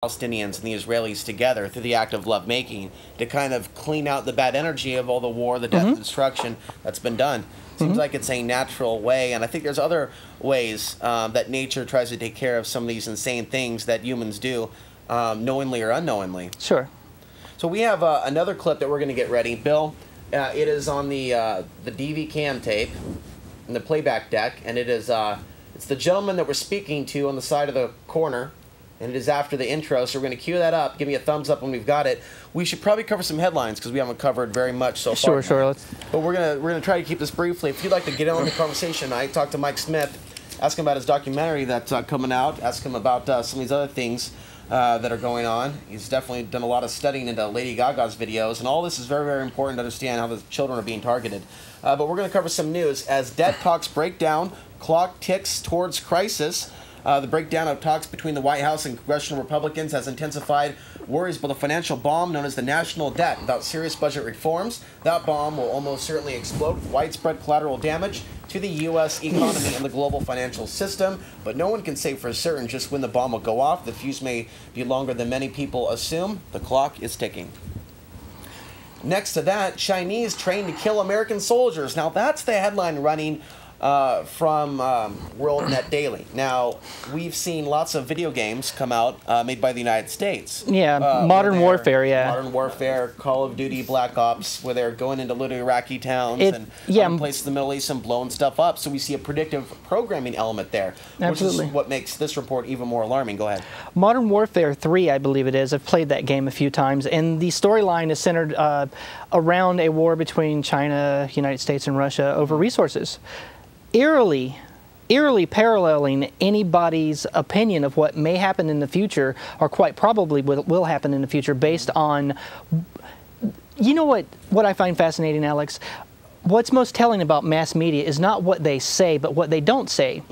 Palestinians and the Israelis together through the act of lovemaking to kind of clean out the bad energy of all the war, the death, and destruction that's been done. Seems like it's a natural way, and I think there's other ways that nature tries to take care of some of these insane things that humans do, knowingly or unknowingly. Sure. So we have another clip that we're going to get ready. Bill, it is on the DV cam tape in the playback deck, and it is it's the gentleman that we're speaking to on the side of the corner. And it is after the intro, so we're going to cue that up. Give me a thumbs up when we've got it. We should probably cover some headlines because we haven't covered very much so far. Sure. But we're gonna try to keep this briefly. If you'd like to get in on the conversation, I talked to Mike Smith, ask him about his documentary that's coming out, ask him about some of these other things that are going on. He's definitely done a lot of studying into Lady Gaga's videos, and all this is very, very important to understand how the children are being targeted. But we're going to cover some news. As debt talks break down, clock ticks towards crisis. The breakdown of talks between the White House and congressional Republicans has intensified worries about the financial bomb known as the national debt. Without serious budget reforms, that bomb will almost certainly explode with widespread collateral damage to the U.S. economy and the global financial system. But no one can say for certain just when the bomb will go off. The fuse may be longer than many people assume. The clock is ticking. Next to that, Chinese trained to kill American soldiers. Now that's the headline running from WorldNet Daily. Now, we've seen lots of video games come out made by the United States. Yeah, Modern Warfare, yeah. Modern Warfare, Call of Duty, Black Ops, where they're going into little Iraqi towns and other places in the Middle East and blowing stuff up. So we see a predictive programming element there, Absolutely. which is what makes this report even more alarming. Go ahead. Modern Warfare 3, I believe it is. I've played that game a few times, and the storyline is centered around a war between China, United States, and Russia over resources. Eerily paralleling anybody's opinion of what may happen in the future, or quite probably will happen in the future, based on, you know what I find fascinating, Alex? What's most telling about mass media is not what they say, but what they don't say.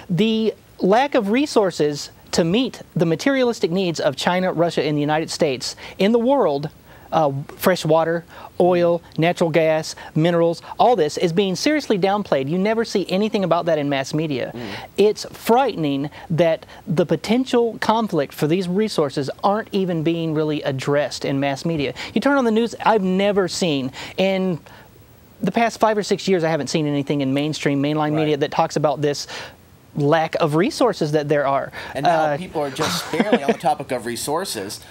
The lack of resources to meet the materialistic needs of China, Russia, and the United States in the world, fresh water, oil, natural gas, minerals, all this is being seriously downplayed. You never see anything about that in mass media. It's frightening that the potential conflict for these resources aren't even being really addressed in mass media. You turn on the news, I've never seen, in the past 5 or 6 years, I haven't seen anything in mainline media that talks about this lack of resources that there are. And now people are just barely, on the topic of resources,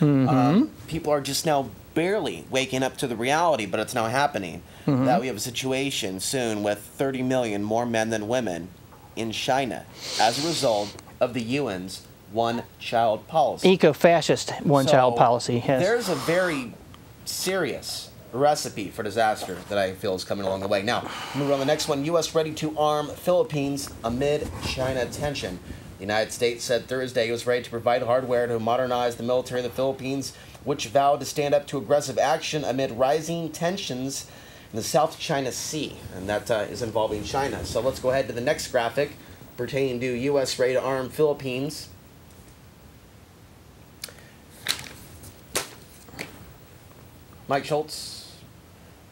people are just now barely waking up to the reality, but it's now happening, that we have a situation soon with 30 million more men than women in China as a result of the UN's one-child policy. Eco-fascist one-child policy, yes. There's a very serious recipe for disaster that I feel is coming along the way. Now, moving on to the next one, U.S. ready to arm Philippines amid China tension. The United States said Thursday it was ready to provide hardware to modernize the military of the Philippines, which vowed to stand up to aggressive action amid rising tensions in the South China Sea, and that is involving China. So let's go ahead to the next graphic pertaining to U.S. ready to arm Philippines. Mike Schultz.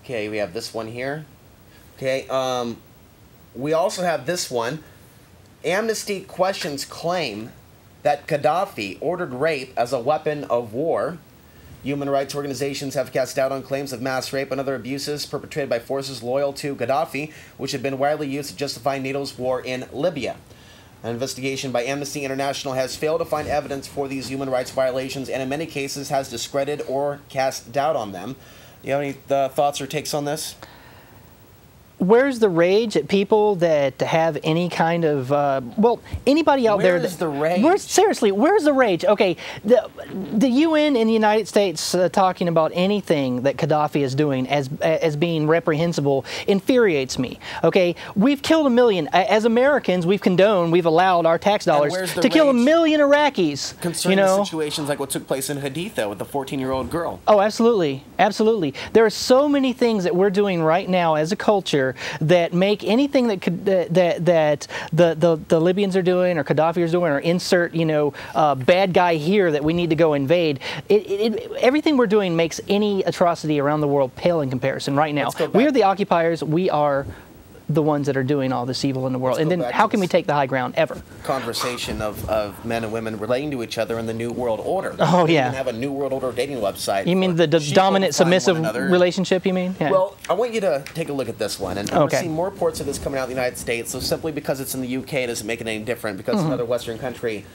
Okay, we have this one here. Okay, we also have this one. Amnesty questions claim that Gaddafi ordered rape as a weapon of war. Human rights organizations have cast doubt on claims of mass rape and other abuses perpetrated by forces loyal to Gaddafi, which have been widely used to justify NATO's war in Libya. An investigation by Amnesty International has failed to find evidence for these human rights violations and in many cases has discredited or cast doubt on them. Do you have any thoughts or takes on this? Where's the rage at people that have any kind of, well, anybody out there... Where's the rage? Seriously, where's the rage? Okay, the UN in the United States talking about anything that Gaddafi is doing as being reprehensible infuriates me, okay? We've killed 1 million. As Americans, we've condoned, we've allowed our tax dollars to kill 1 million Iraqis. Concerning situations like what took place in Haditha with the 14-year-old girl. Oh, absolutely. Absolutely. There are so many things that we're doing right now as a culture that make anything that could that the Libyans are doing or Gaddafi is doing or insert bad guy here that we need to go invade. Everything we're doing makes any atrocity around the world pale in comparison right now. We are the occupiers. We are the ones that are doing all this evil in the world? Let's And go then back how to can we this take the high ground ever? conversation of men and women relating to each other in the New World Order. Oh, They yeah. even have a New World Order dating website. You mean for the sheeple dominant to find one submissive another. relationship, you mean? Yeah. Well, I want you to take a look at this one. And we're Okay. seeing more reports of this coming out of the United States. So simply because it's in the UK doesn't make it any different because it's another Western country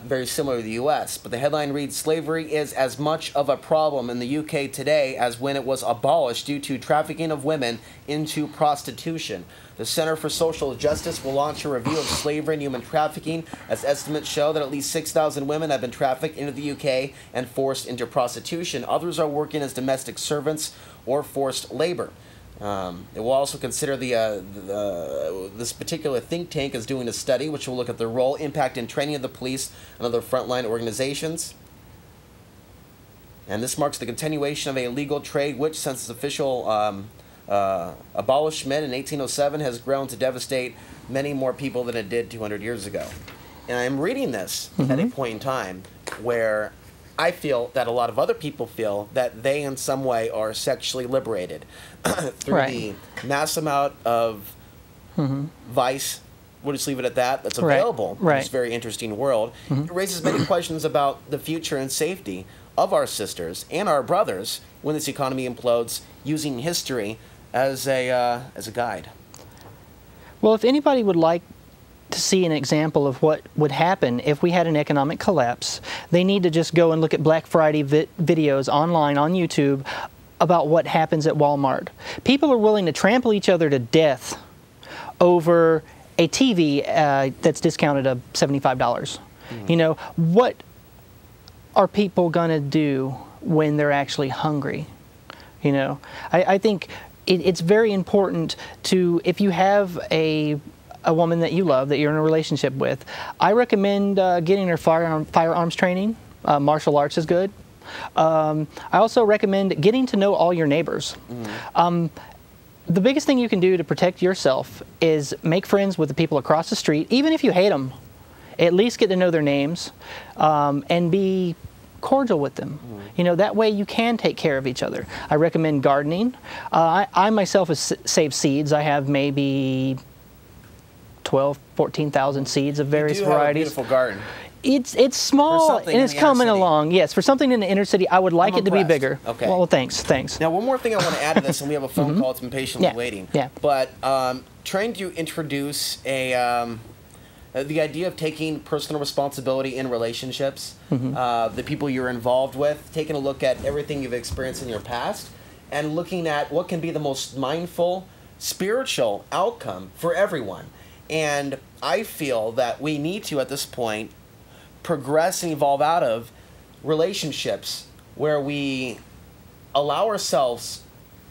very similar to the U.S. But the headline reads, slavery is as much of a problem in the UK today as when it was abolished due to trafficking of women into prostitution. The Center for Social Justice will launch a review of slavery and human trafficking, as estimates show that at least 6,000 women have been trafficked into the UK and forced into prostitution. Others are working as domestic servants or forced labor. It will also consider this particular think tank is doing a study which will look at the role, impact, and training of the police and other frontline organizations. And this marks the continuation of a legal trade which, since its official abolishment in 1807, has grown to devastate many more people than it did 200 years ago. And I'm reading this at a point in time where I feel that a lot of other people feel that they in some way are sexually liberated through Right. the mass amount of vice. We'll just leave it at that. That's Right. available in Right. this very interesting world. It raises many questions about the future and safety of our sisters and our brothers when this economy implodes, using history as a guide. Well, if anybody would like to see an example of what would happen if we had an economic collapse, they need to just go and look at Black Friday videos online on YouTube about what happens at Walmart. People are willing to trample each other to death over a TV that's discounted at $75. You know, what are people going to do when they're actually hungry? You know, I think it's very important to, if you have a woman that you love, that you're in a relationship with, I recommend getting her firearms training. Martial arts is good. I also recommend getting to know all your neighbors. The biggest thing you can do to protect yourself is make friends with the people across the street, even if you hate them. At least get to know their names and be cordial with them. You know, that way you can take care of each other. I recommend gardening. I myself have saved seeds. I have maybe 14,000 seeds of various You do have a varieties. beautiful garden. It's small something and in it's the inner coming city. along. Yes, for something in the inner city, I would like I'm it to be impressed. bigger. Okay. Well, thanks. Now, one more thing I want to add to this, and we have a phone call. It's been patiently Yeah, waiting. yeah. But trying to introduce the idea of taking personal responsibility in relationships, the people you're involved with, taking a look at everything you've experienced in your past, and looking at what can be the most mindful, spiritual outcome for everyone. And I feel that we need to, at this point, progress and evolve out of relationships where we allow ourselves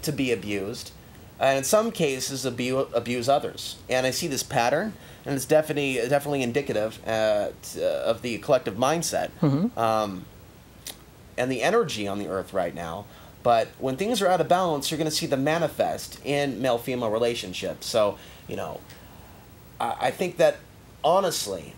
to be abused, and in some cases abuse others. And I see this pattern, and it's definitely indicative of the collective mindset and the energy on the earth right now. But when things are out of balance, you're going to see them manifest in male-female relationships. So, you know, I think that honestly,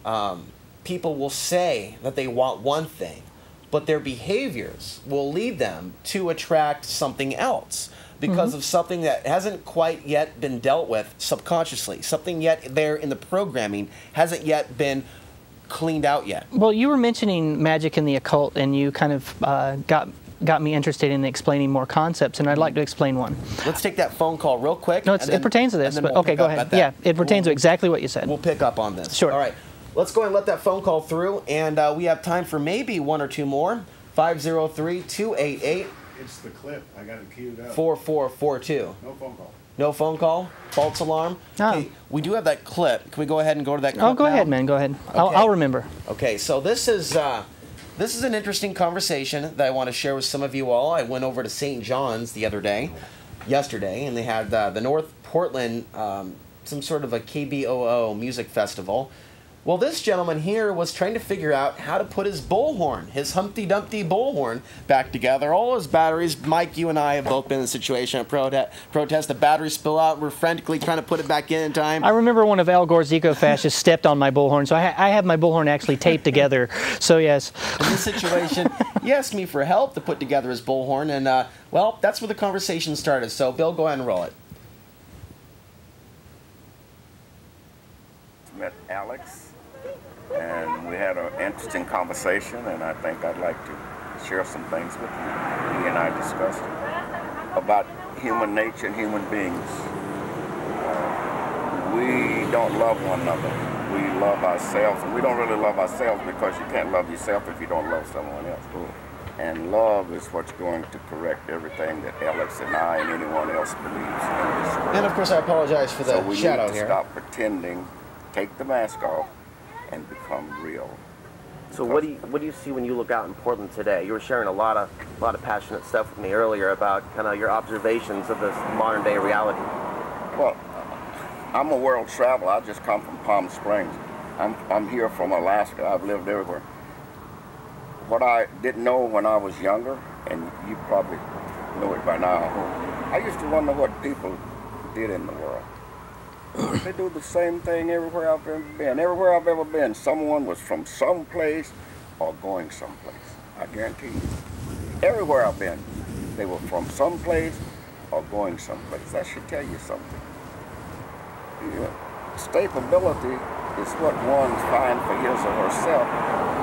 people will say that they want one thing, but their behaviors will lead them to attract something else because of something that hasn't quite yet been dealt with subconsciously. Something yet there in the programming hasn't yet been cleaned out yet. Well, you were mentioning magic and the occult, and you kind of got me interested in explaining more concepts, and I'd like to explain one. Let's take that phone call real quick. No, and then- it pertains to this, and then but we'll okay, pick go up ahead. at that. Yeah, it pertains to exactly what you said. We'll pick up on this. Sure. All right. Let's go and let that phone call through, and we have time for maybe one or two more. 503-288-4442. It's the clip. I got it queued up. No phone call. No phone call? False alarm? Oh. Okay, we do have that clip. Can we go ahead and go to that clip Oh, go now? ahead, man. Go ahead. Okay. I'll remember. Okay, so this is an interesting conversation that I want to share with some of you all. I went over to St. John's yesterday, and they had the North Portland, some sort of a KBOO music festival. Well, this gentleman here was trying to figure out how to put his bullhorn, his Humpty Dumpty bullhorn, back together. All his batteries, Mike, you and I have both been in the situation at protest. The batteries spill out. We're frantically trying to put it back in time. I remember one of Al Gore's eco-fascists stepped on my bullhorn, so I have my bullhorn actually taped together. So yes. In this situation, he asked me for help to put together his bullhorn, and well, that's where the conversation started. So, Bill, go ahead and roll it. met Alex, and we had an interesting conversation, and I think I'd like to share some things with you. He and I discussed about human nature and human beings. We don't love one another. We love ourselves, and we don't really love ourselves because you can't love yourself if you don't love someone else. And love is what's going to correct everything that Alex and I and anyone else believes in this world. And of course, I apologize for the so we shadow need to here. Stop pretending, take the mask off, and become real. So what do you see when you look out in Portland today? You were sharing a lot of passionate stuff with me earlier about kind of your observations of this modern day reality. Well, I'm a world traveler. I just come from Palm Springs. I'm here from Alaska. I've lived everywhere. What I didn't know when I was younger, and you probably know it by now, I used to wonder what people did in the world. They do the same thing everywhere I've ever been. Everywhere I've ever been, someone was from some place or going someplace. I guarantee you. Everywhere I've been, they were from some place or going someplace. That should tell you something. Stability is what one finds for his or herself,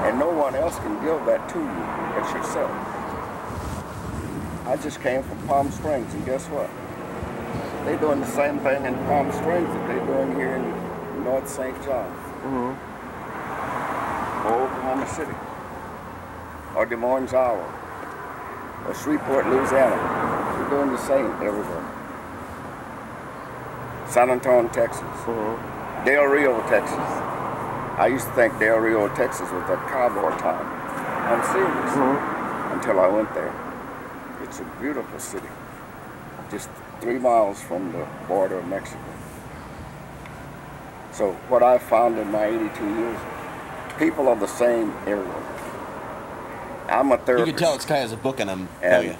and no one else can give that to you but yourself. I just came from Palm Springs, and guess what? They're doing the same thing in Palm Springs that they're doing here in North St. John, or Oklahoma City, or Des Moines, Iowa, or Shreveport, Louisiana. They're doing the same everywhere. San Antonio, Texas, Del Rio, Texas. I used to think Del Rio, Texas was a cowboy town. I'm serious. Until I went there. It's a beautiful city. Just 3 miles from the border of Mexico. So what I found in my 82 years, people are the same everywhere. I'm a therapist. You can tell this guy has a book in him. Tell you.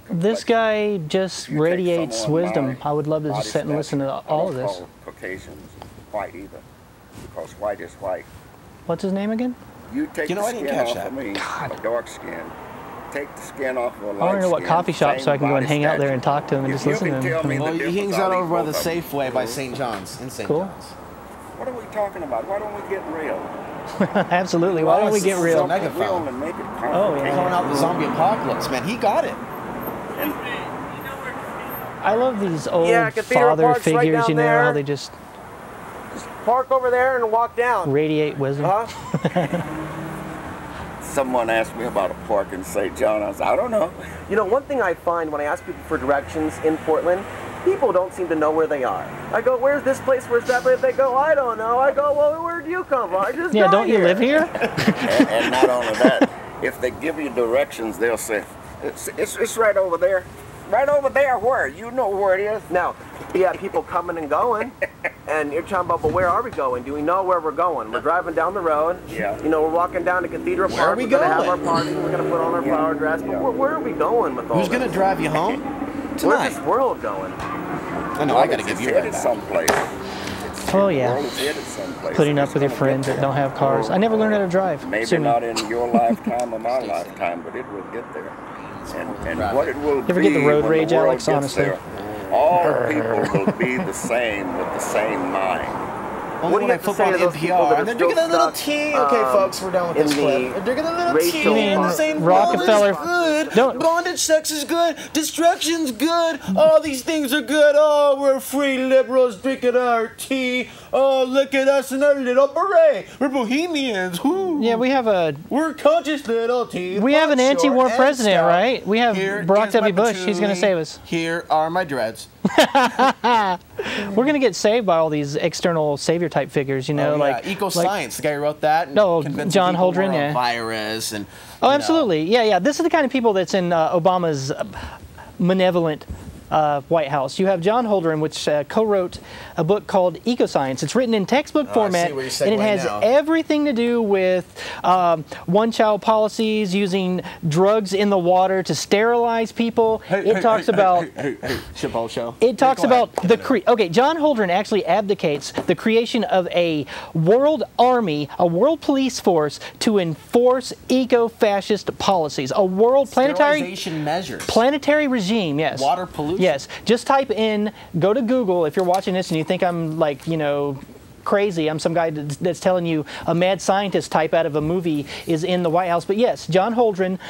This guy just radiates wisdom. I would love to just sit and listen to all of this. Caucasians white either, because white is white. What's his name again? You take the skin off of me, a dark skin. Take the skin off of a light skin. I want to know what coffee shop so I can go and hang out there and talk to him and just listen to him. Well, he hangs out over by the Safeway by St. John's, in St. John's. What are we talking about? Why don't we get real? Absolutely. Why don't we get real? And make it Calling out the zombie apocalypse, man. He got it. I love these old father figures, right, you know, how they just park over there and walk down. Radiate wisdom. Someone asked me about a park in St. John. I was, I don't know. You know, one thing I find when I ask people for directions in Portland, people don't seem to know where they are. I go, where's this place, where's that place? They go, I don't know. I go, well, where do you come from? I just don't you live here? and not only that, if they give you directions, they'll say, it's right over there. Right over there, where? You know where it is. Now, you have people coming and going, and you're talking about, but where are we going? Do we know where we're going? We're driving down the road. Yeah. You know, we're walking down to Cathedral Park. Where are we going? We're going? going to have our party. We're going to put on our flower dress. But where are we going with all Who's going to drive you home tonight? Where's this world going? I know, I got to give you that someplace. Oh, yeah. Putting up with your friends that don't have cars. I never learned how to drive. Maybe not in your lifetime or my lifetime, but it will get there. And what it will be, ever get the road rage, Alex, honestly? There, all people will be the same with the same mind. What do you have to say to those people that are still stuck? Okay, folks, we're done with this clip. They're drinking a little tea. Saying Rockefeller. Good. Bondage, sex is good. Destruction's good. All these things are good. Oh, we're free liberals drinking our tea. Oh, look at us in our little beret. We're bohemians. Woo. Yeah, we're conscious little tea. We have an anti-war president, right? We have Barack W. Bush. He's going to save us. Here are my dreads. We're going to get saved by all these external savior type figures, you know, like eco-science. The guy who wrote that. No, John Holdren, yeah. Virus and. Absolutely, yeah. This is the kind of people that's in Obama's malevolent White House. You have John Holdren, which co-wrote a book called Ecoscience. It's written in textbook format, and it has everything to do with one-child policies, using drugs in the water to sterilize people. It talks about It talks about the John Holdren actually advocates the creation of a world army, a world police force to enforce eco-fascist policies, a world planetary regime. Yes, water pollution. Yes, just type in, go to Google if you're watching this and you think I'm like, you know, crazy. I'm some guy that's telling you a mad scientist type out of a movie is in the White House. But yes, John Holdren